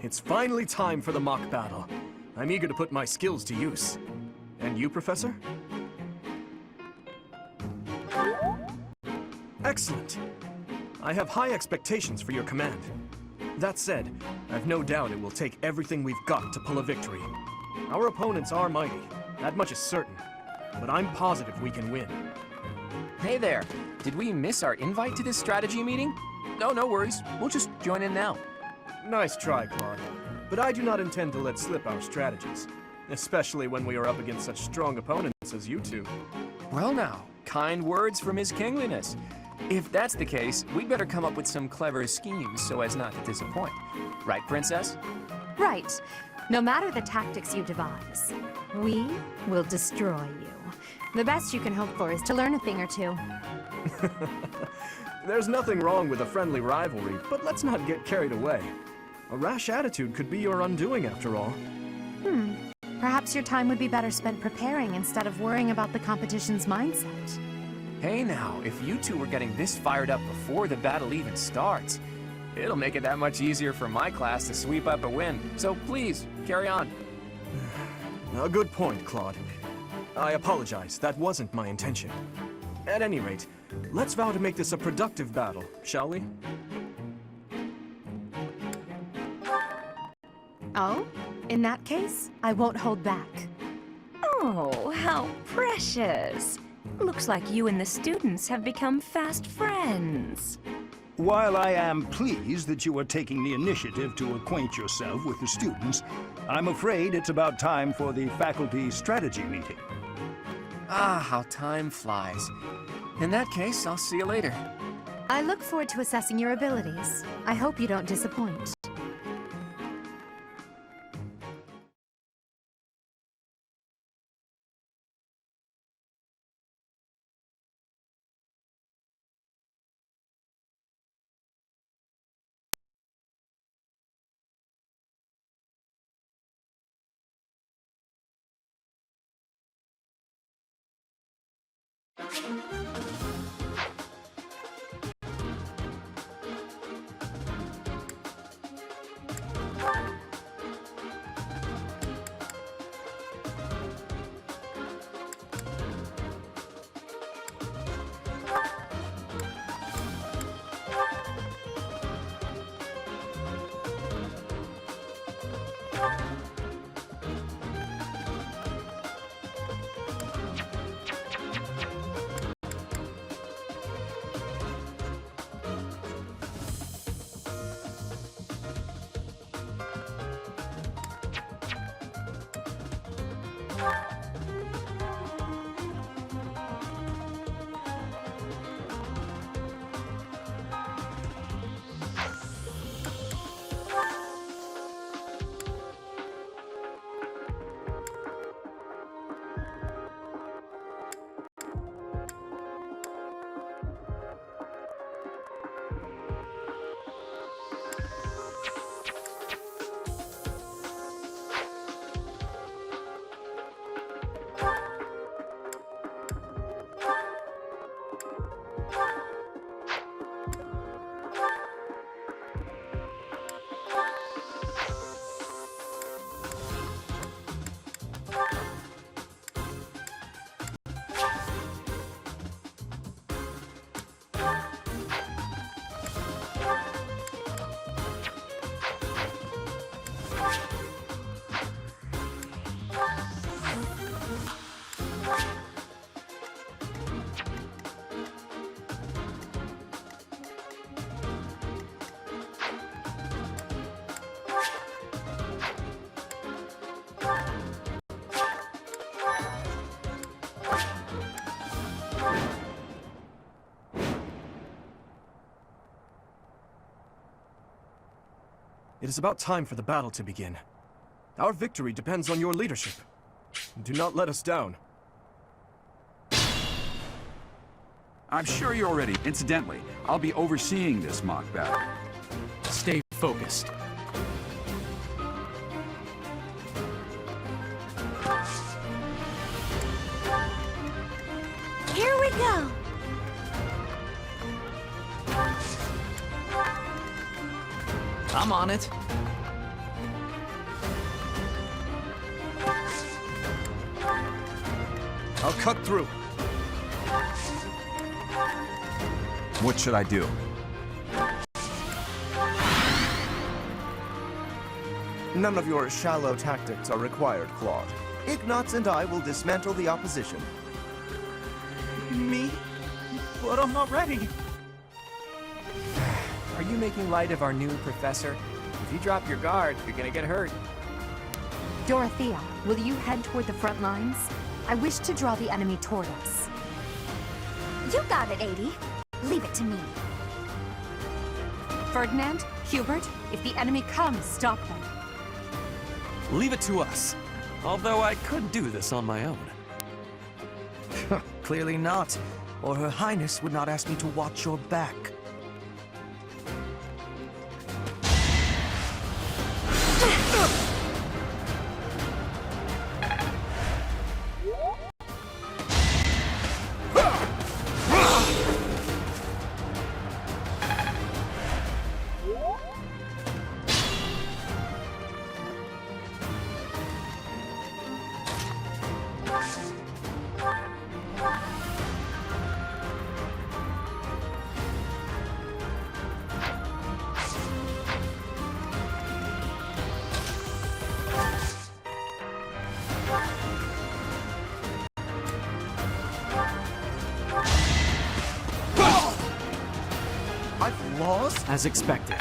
It's finally time for the mock battle. I'm eager to put my skills to use. And you, Professor? Excellent. I have high expectations for your command. That said, I've no doubt it will take everything we've got to pull a victory. Our opponents are mighty, that much is certain. But I'm positive we can win. Hey there, did we miss our invite to this strategy meeting? No worries, we'll just join in now. Nice try, Claude. But I do not intend to let slip our strategies. Especially when we are up against such strong opponents as you two. Well now, kind words from His Kingliness. If that's the case, we'd better come up with some clever schemes so as not to disappoint. Right, Princess? Right. No matter the tactics you devise, we will destroy you. The best you can hope for is to learn a thing or two. There's nothing wrong with a friendly rivalry, but let's not get carried away. A rash attitude could be your undoing after all. Perhaps your time would be better spent preparing instead of worrying about the competition's mindset. Hey now, if you two were getting this fired up before the battle even starts, it'll make it that much easier for my class to sweep up a win. So please, carry on. A good point, Claude. I apologize, that wasn't my intention. At any rate, let's vow to make this a productive battle, shall we? Oh? In that case, I won't hold back. Oh, how precious. Looks like you and the students have become fast friends. While I am pleased that you are taking the initiative to acquaint yourself with the students, I'm afraid it's about time for the faculty strategy meeting. Ah, how time flies. In that case, I'll see you later. I look forward to assessing your abilities. I hope you don't disappoint. It is about time for the battle to begin. Our victory depends on your leadership. Do not let us down. I'm sure you're ready. Incidentally, I'll be overseeing this mock battle. Stay focused. Here we go! I'm on it. I'll cut through. What should I do? None of your shallow tactics are required, Claude. Ignatz and I will dismantle the opposition. Me? But I'm not ready. Are you making light of our new professor? If you drop your guard, you're gonna get hurt. Dorothea, will you head toward the front lines? I wish to draw the enemy toward us. You got it, 80. Leave it to me. Ferdinand, Hubert, if the enemy comes, stop them. Leave it to us. Although I could do this on my own. Clearly not, or Her Highness would not ask me to watch your back. I've lost? As expected.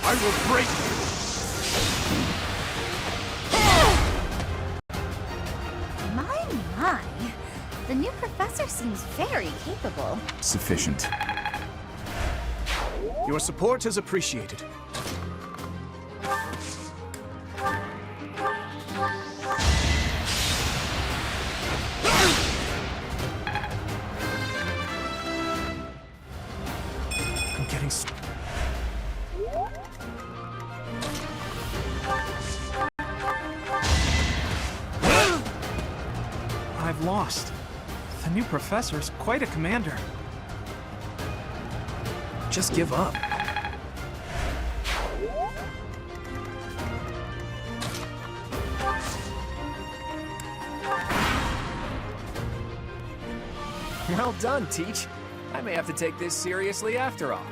I will break you! My. The new professor seems very capable. Sufficient. Your support is appreciated. I'm getting... I've lost. The new professor's quite a commander. Just give up. Well done, Teach. I may have to take this seriously after all.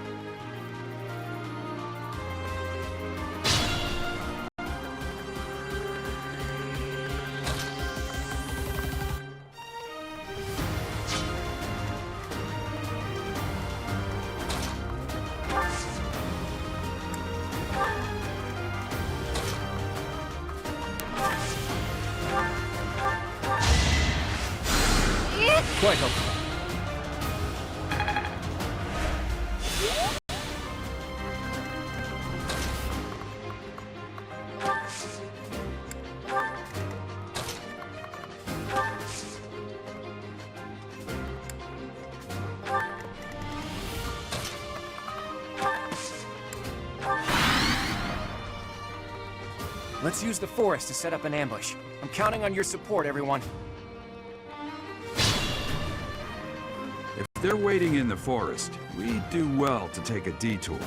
Quite helpful. Let's use the forest to set up an ambush. I'm counting on your support, everyone. If they're waiting in the forest, we do well to take a detour.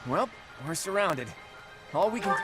Well, we're surrounded. All we can...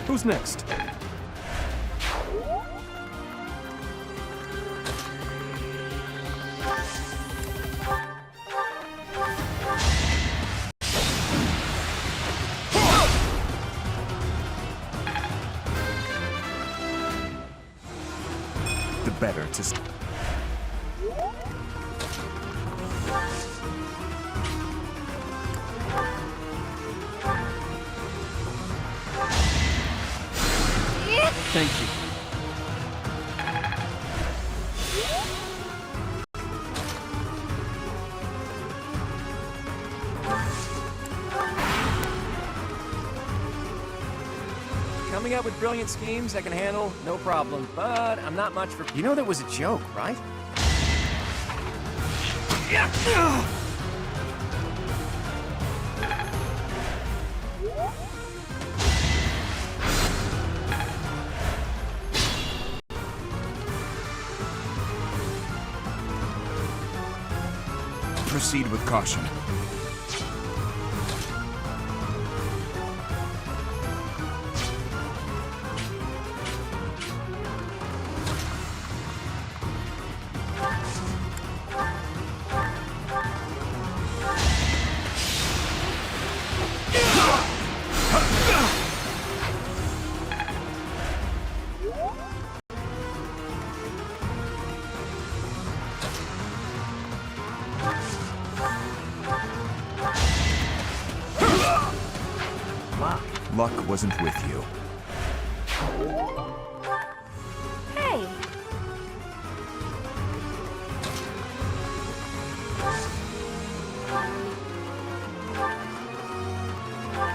Who's next? The better to... Thank you. Coming up with brilliant schemes I can handle, no problem. But I'm not much for... You know that was a joke, right? Proceed with caution. Luck wasn't with you. Hey,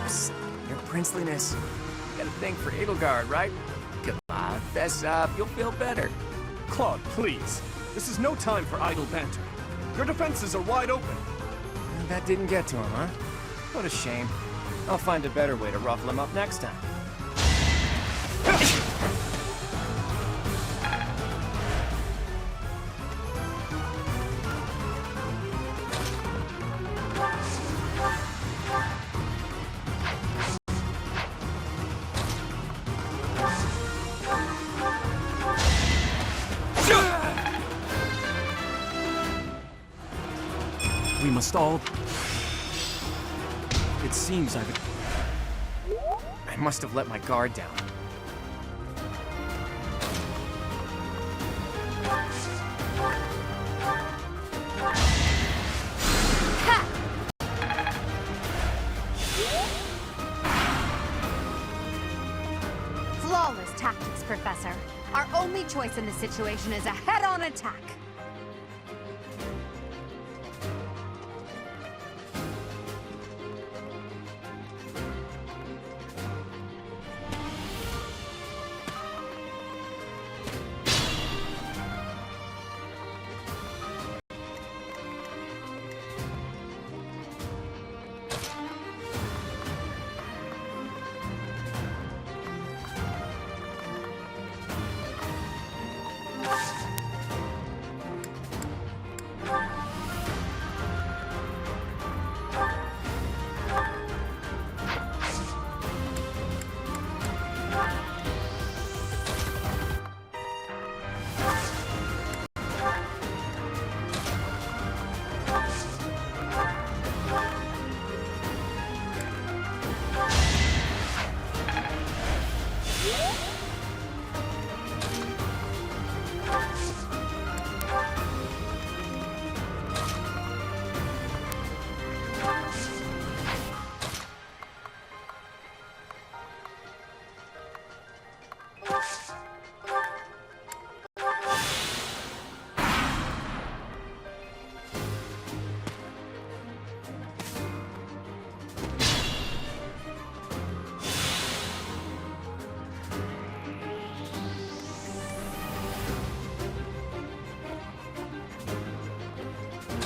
Psst, your princeliness. You got a thing for Edelgard, right? Come on, fess up. You'll feel better. Claude, please. This is no time for idle banter. Your defenses are wide open. That didn't get to him, huh? What a shame. I'll find a better way to ruffle him up next time. We must all... It seems I've... I must have let my guard down. Flawless tactics, Professor. Our only choice in this situation is a head-on attack.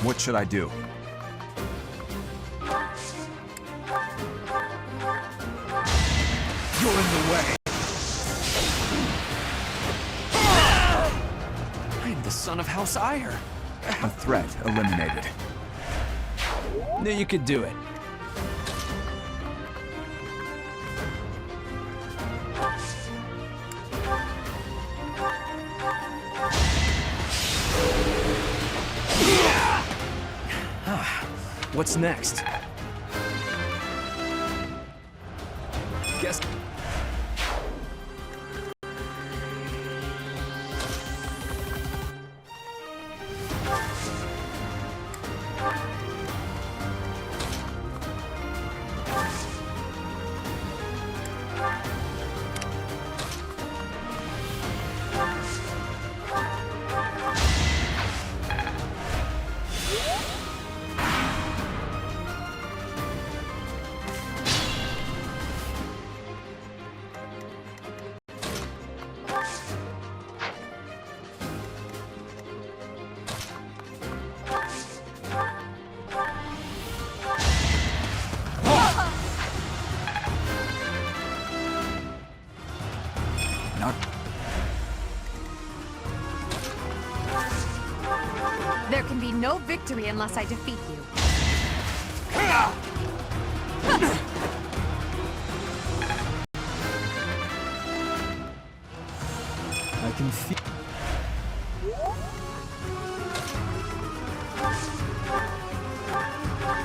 What should I do? You're in the way. I'm the son of House Ire. A threat eliminated. Knew you could do it. What's next? Guess. There can be no victory unless I defeat you. I can feel.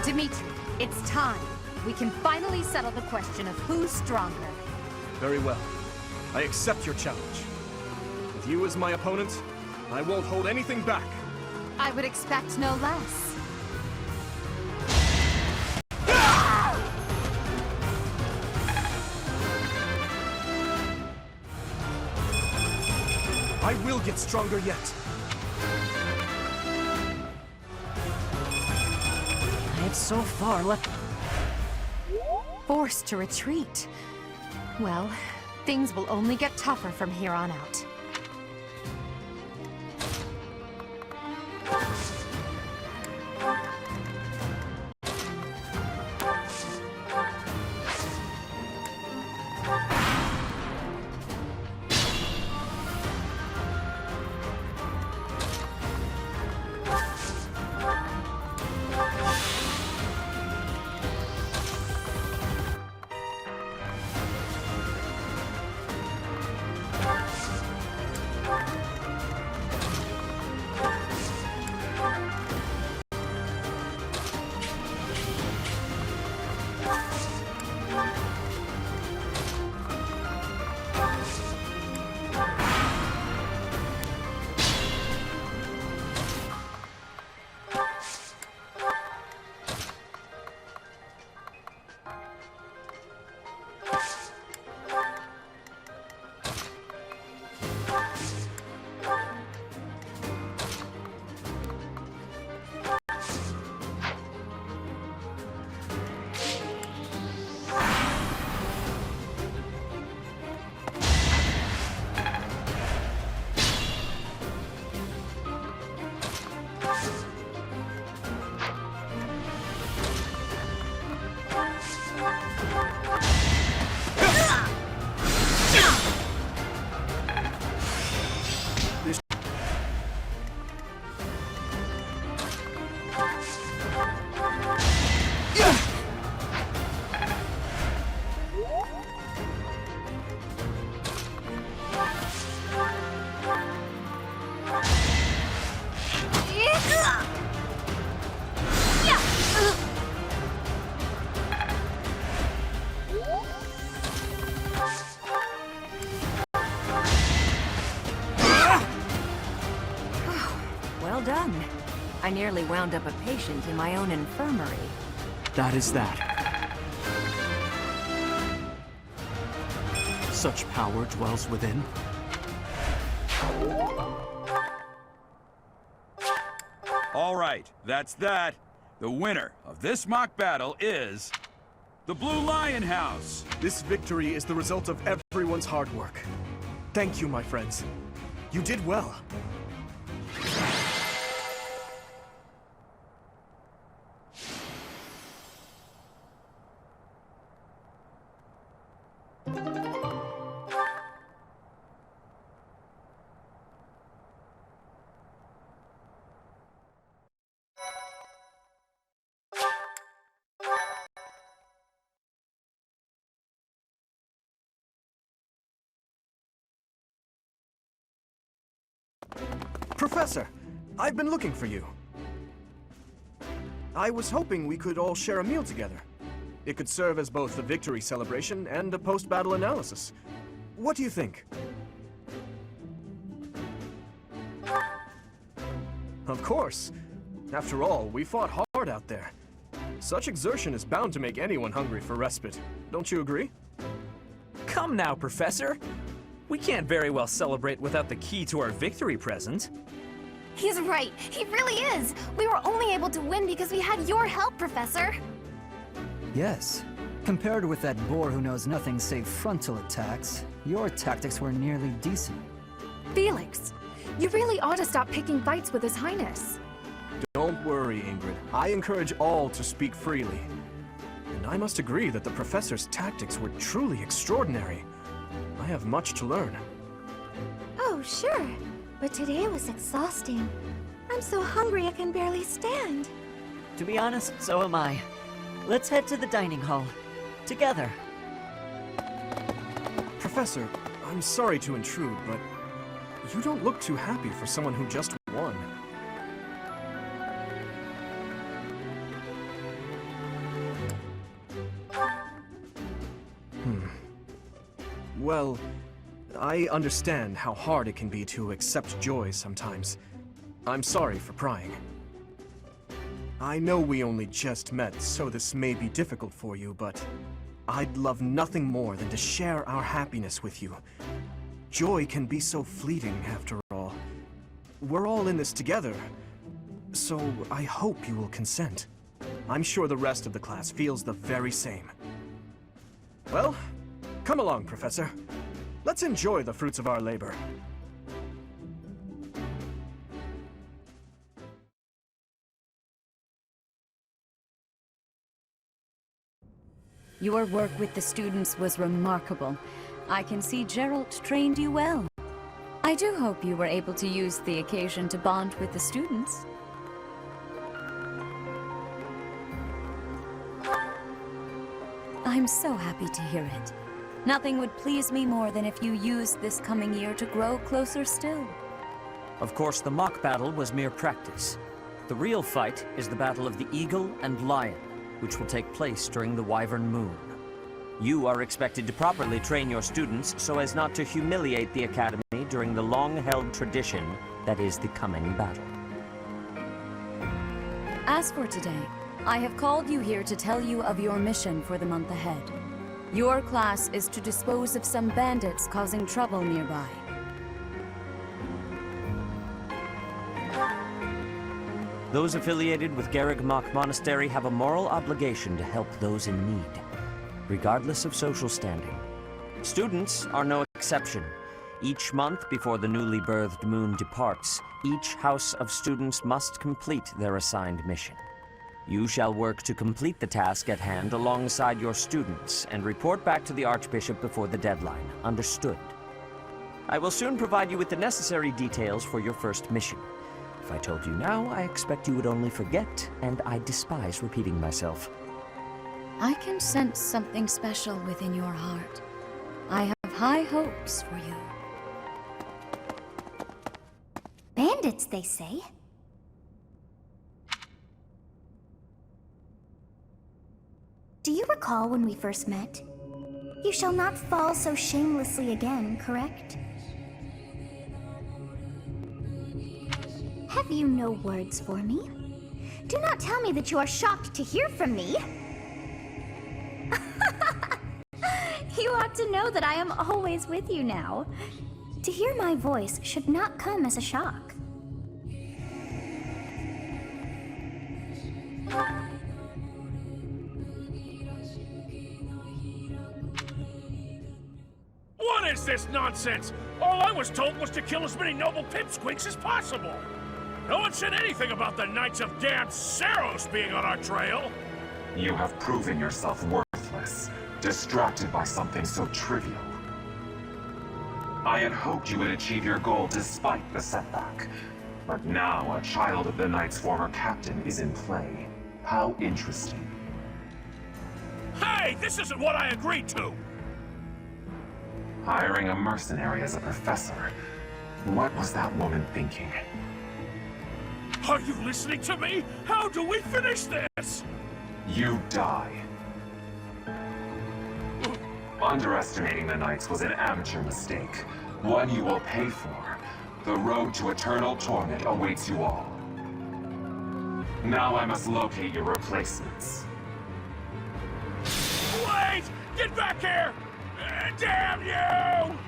Dimitri, it's time. We can finally settle the question of who's stronger. Very well. I accept your challenge. With you as my opponent, I won't hold anything back. I would expect no less. I will get stronger yet. I have so far left. Forced to retreat. Well, things will only get tougher from here on out. Done. I nearly wound up a patient in my own infirmary. That is that. Such power dwells within. All right, that's that. The winner of this mock battle is the Blue Lion House. This victory is the result of everyone's hard work. Thank you, my friends. You did well. Professor, I've been looking for you. I was hoping we could all share a meal together. It could serve as both a victory celebration and a post-battle analysis. What do you think? Of course. After all, we fought hard out there. Such exertion is bound to make anyone hungry for respite. Don't you agree? Come now, Professor. We can't very well celebrate without the key to our victory present. He's right. He really is. We were only able to win because we had your help, Professor. Yes. Compared with that boar who knows nothing save frontal attacks, your tactics were nearly decent. Felix, you really ought to stop picking fights with His Highness. Don't worry, Ingrid. I encourage all to speak freely. And I must agree that the Professor's tactics were truly extraordinary. I have much to learn. Oh, sure. But today was exhausting. I'm so hungry I can barely stand. To be honest, so am I. Let's head to the dining hall. Together. Professor, I'm sorry to intrude, but you don't look too happy for someone who just won. Well, I understand how hard it can be to accept joy sometimes. I'm sorry for prying. I know we only just met, so this may be difficult for you, but I'd love nothing more than to share our happiness with you. Joy can be so fleeting, after all. We're all in this together, so I hope you will consent. I'm sure the rest of the class feels the very same. Well, come along, Professor. Let's enjoy the fruits of our labor. Your work with the students was remarkable. I can see Jeralt trained you well. I do hope you were able to use the occasion to bond with the students. I'm so happy to hear it. Nothing would please me more than if you used this coming year to grow closer still. Of course, the mock battle was mere practice. The real fight is the battle of the Eagle and Lion, which will take place during the Wyvern Moon. You are expected to properly train your students so as not to humiliate the Academy during the long-held tradition that is the coming battle. As for today, I have called you here to tell you of your mission for the month ahead. Your class is to dispose of some bandits causing trouble nearby. Those affiliated with Garegg Mach Monastery have a moral obligation to help those in need, regardless of social standing. Students are no exception. Each month before the newly birthed moon departs, each house of students must complete their assigned mission. You shall work to complete the task at hand alongside your students and report back to the Archbishop before the deadline. Understood? I will soon provide you with the necessary details for your first mission. If I told you now, I expect you would only forget, and I despise repeating myself. I can sense something special within your heart. I have high hopes for you. Bandits, they say. Do you recall when we first met? You shall not fall so shamelessly again, correct? Have you no words for me? Do not tell me that you are shocked to hear from me. You ought to know that I am always with you now. To hear my voice should not come as a shock. What is this nonsense? All I was told was to kill as many noble pipsqueaks as possible. No one said anything about the Knights of damned Seiros being on our trail. You have proven yourself worthless, distracted by something so trivial. I had hoped you would achieve your goal despite the setback. But now a child of the Knight's former captain is in play. How interesting. Hey, this isn't what I agreed to! Hiring a mercenary as a professor. What was that woman thinking? Are you listening to me? How do we finish this? You die. Underestimating the Knights was an amateur mistake, one you will pay for. The road to eternal torment awaits you all. Now I must locate your replacements. Wait! Get back here! Damn you!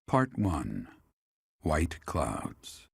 Part 1. White Clouds.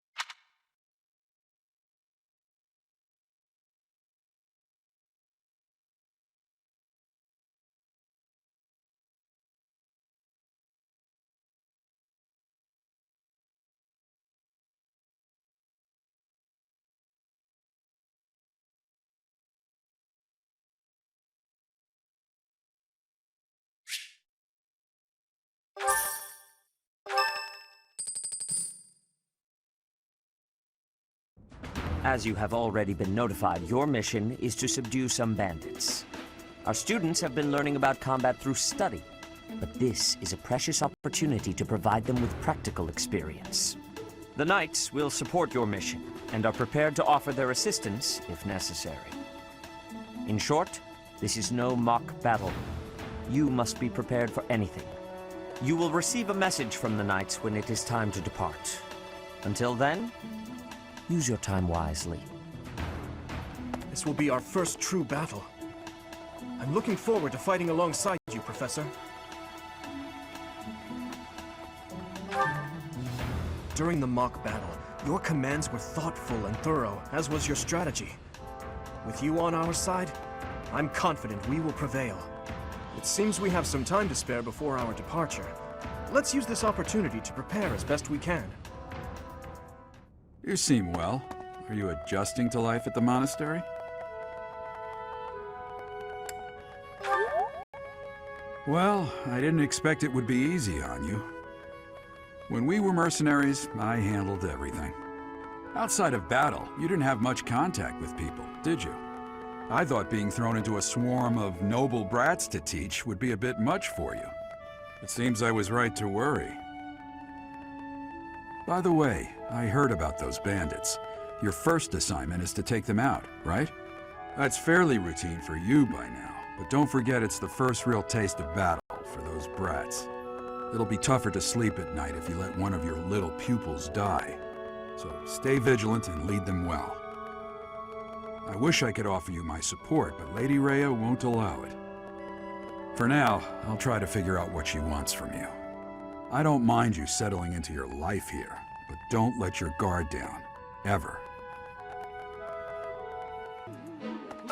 As you have already been notified, your mission is to subdue some bandits. Our students have been learning about combat through study, but this is a precious opportunity to provide them with practical experience. The Knights will support your mission, and are prepared to offer their assistance if necessary. In short, this is no mock battle. You must be prepared for anything. You will receive a message from the Knights when it is time to depart. Until then, use your time wisely. This will be our first true battle. I'm looking forward to fighting alongside you, Professor. During the mock battle, your commands were thoughtful and thorough, as was your strategy. With you on our side, I'm confident we will prevail. It seems we have some time to spare before our departure. Let's use this opportunity to prepare as best we can. You seem well. Are you adjusting to life at the monastery? Well, I didn't expect it would be easy on you. When we were mercenaries, I handled everything. Outside of battle, you didn't have much contact with people, did you? I thought being thrown into a swarm of noble brats to teach would be a bit much for you. It seems I was right to worry. By the way, I heard about those bandits. Your first assignment is to take them out, right? That's fairly routine for you by now, but don't forget it's the first real taste of battle for those brats. It'll be tougher to sleep at night if you let one of your little pupils die. So stay vigilant and lead them well. I wish I could offer you my support, but Lady Rhea won't allow it. For now, I'll try to figure out what she wants from you. I don't mind you settling into your life here, but don't let your guard down. Ever.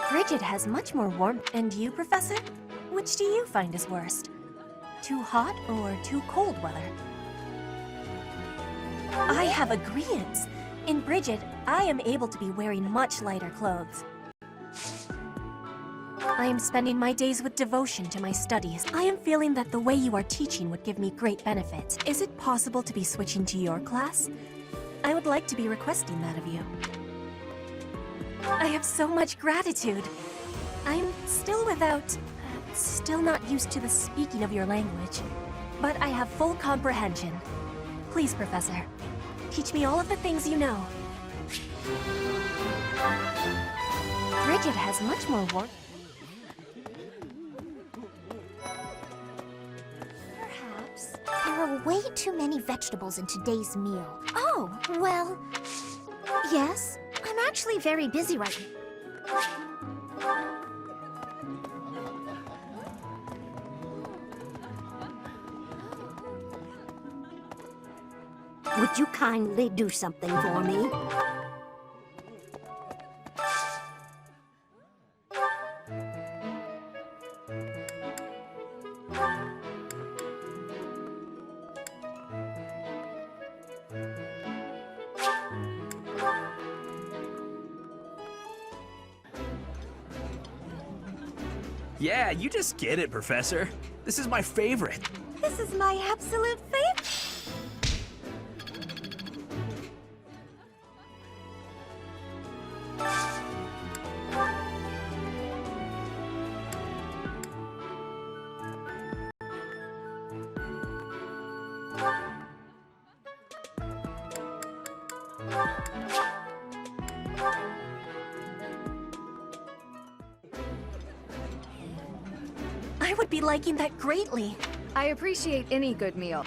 Bridget has much more warmth. And you, Professor? Which do you find is worst? Too hot or too cold weather? I have agreeance. In Bridget, I am able to be wearing much lighter clothes. I am spending my days with devotion to my studies. I am feeling that the way you are teaching would give me great benefits. Is it possible to be switching to your class? I would like to be requesting that of you. I have so much gratitude. I'm still still not used to the speaking of your language, but I have full comprehension. Please, Professor, teach me all of the things you know. Bridget has much more warmth. Perhaps there are way too many vegetables in today's meal. Oh, well, yes, I'm actually very busy right now. Would you kindly do something for me? Yeah, you just get it, Professor. This is my favorite. This is my absolute favorite. I would be liking that greatly. I appreciate any good meal.